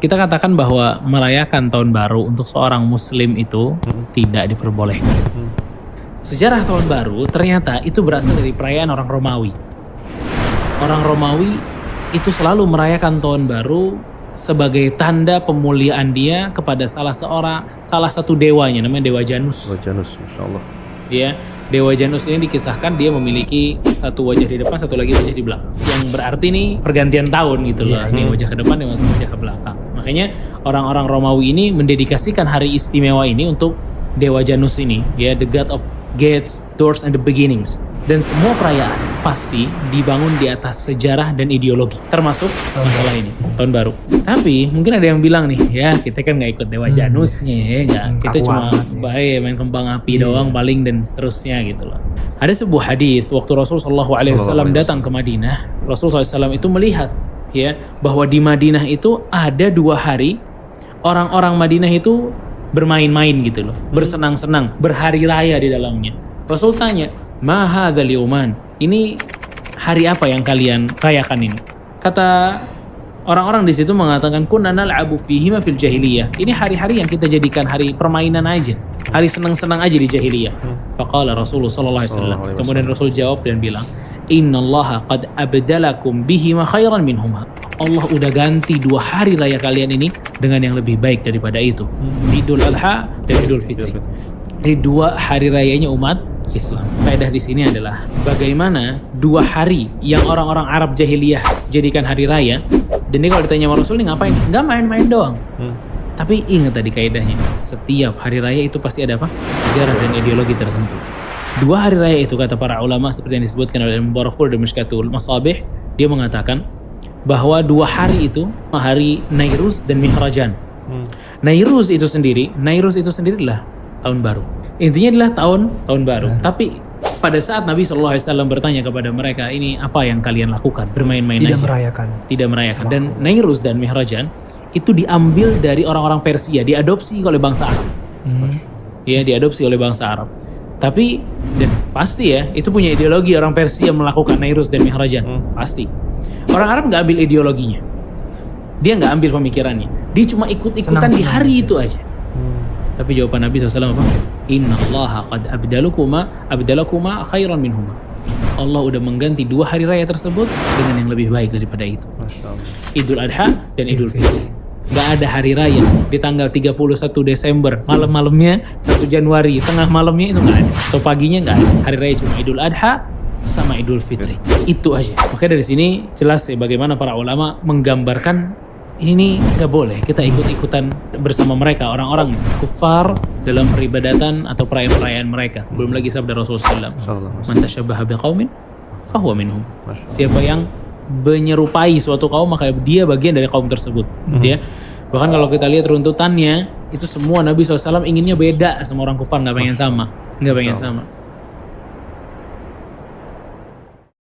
kita katakan bahwa merayakan tahun baru untuk seorang muslim itu tidak diperbolehkan. Sejarah tahun baru ternyata itu berasal dari perayaan orang Romawi. Orang Romawi itu selalu merayakan tahun baru sebagai tanda pemuliaan dia kepada salah satu dewanya, namanya Dewa Janus. Dewa Janus, Masya Allah. Ya, Dewa Janus ini dikisahkan dia memiliki satu wajah di depan, satu lagi wajah di belakang. Yang berarti nih pergantian tahun gitu loh. Ini wajah ke depan, ini wajah ke belakang. Makanya orang-orang Romawi ini mendedikasikan hari istimewa ini untuk Dewa Janus ini, ya, the God of Gates, Doors, and the Beginnings. Dan semua perayaan pasti dibangun di atas sejarah dan ideologi, termasuk masalah ini, tahun baru. Tapi mungkin ada yang bilang nih, ya kita kan nggak ikut Dewa Janusnya, ya nggak. Kita cuma main kembang api doang paling dan seterusnya gitu loh. Ada sebuah hadis waktu Rasulullah SAW datang ke Madinah, Rasulullah SAW itu melihat ya bahwa di Madinah itu ada 2 hari orang-orang Madinah itu bermain-main gitu loh, bersenang-senang, berhari raya di dalamnya. Rasul tanya, "Ma hadzal yauman?" Ini hari apa yang kalian rayakan ini? Kata orang-orang di situ mengatakan, "Kunna nal'abu fihi ma fil jahiliyah." Ini hari-hari yang kita jadikan hari permainan aja, hari senang-senang aja di jahiliyah. Faqala Rasulullah sallallahu alaihi wasallam. Kemudian Rasul jawab dan bilang, "Innallaha qad abdalakum bihi ma khairan minhuma." Allah udah ganti 2 hari raya kalian ini dengan yang lebih baik daripada itu. Idul Adha dan Idul Fitri. Ini 2 hari rayanya umat Islam. Faedah di sini adalah bagaimana 2 hari yang orang-orang Arab jahiliyah jadikan hari raya. Dan ini kalau ditanya sama Rasul, ini ngapain? Nggak main-main doang. Tapi ingat tadi kaidahnya, setiap hari raya itu pasti ada apa? Sejarah dan ideologi tertentu. 2 hari raya itu kata para ulama seperti yang disebutkan oleh Mubarakfur dan Mishkatul Masabih, dia mengatakan bahwa 2 hari itu hari Nairuz dan Mihrajan. Nairuz itu sendiri adalah tahun baru. Intinya adalah tahun baru. Tapi pada saat Nabi SAW bertanya kepada mereka, ini apa yang kalian lakukan? Bermain-main aja. Tidak merayakan. Dan Nairuz dan Mihrajan itu diambil dari orang-orang Persia, diadopsi oleh bangsa Arab. Ya, diadopsi oleh bangsa Arab. Tapi dan pasti ya, itu punya ideologi orang Persia melakukan Nairuz dan Mihrajan. Pasti. Orang Arab nggak ambil ideologinya. Dia nggak ambil pemikirannya. Dia cuma ikut-ikutan di hari itu aja. Tapi jawaban Nabi SAW apa? Innallaha qad abdalakuma khairan minhuma. Allah udah mengganti 2 hari raya tersebut dengan yang lebih baik daripada itu. Idul Adha dan Idul Fitri. Gak ada hari raya di tanggal 31 Desember, malam-malamnya 1 Januari, tengah malamnya itu gak ada. Atau paginya gak ada. Hari raya cuma Idul Adha sama Idul Fitri. Itu aja. Makanya dari sini jelas ya bagaimana para ulama menggambarkan ini nih gak boleh kita ikut-ikutan bersama mereka, orang-orang kufar dalam peribadatan atau perayaan-perayaan mereka. Belum lagi sabda Rasulullah SAW, "Man tashabbaha biqaumin fahuwa minhum." Siapa yang menyerupai suatu kaum maka dia bagian dari kaum tersebut. Ya. Bahkan kalau kita lihat runtutannya itu semua Nabi SAW inginnya beda sama orang kufar, nggak pengen sama.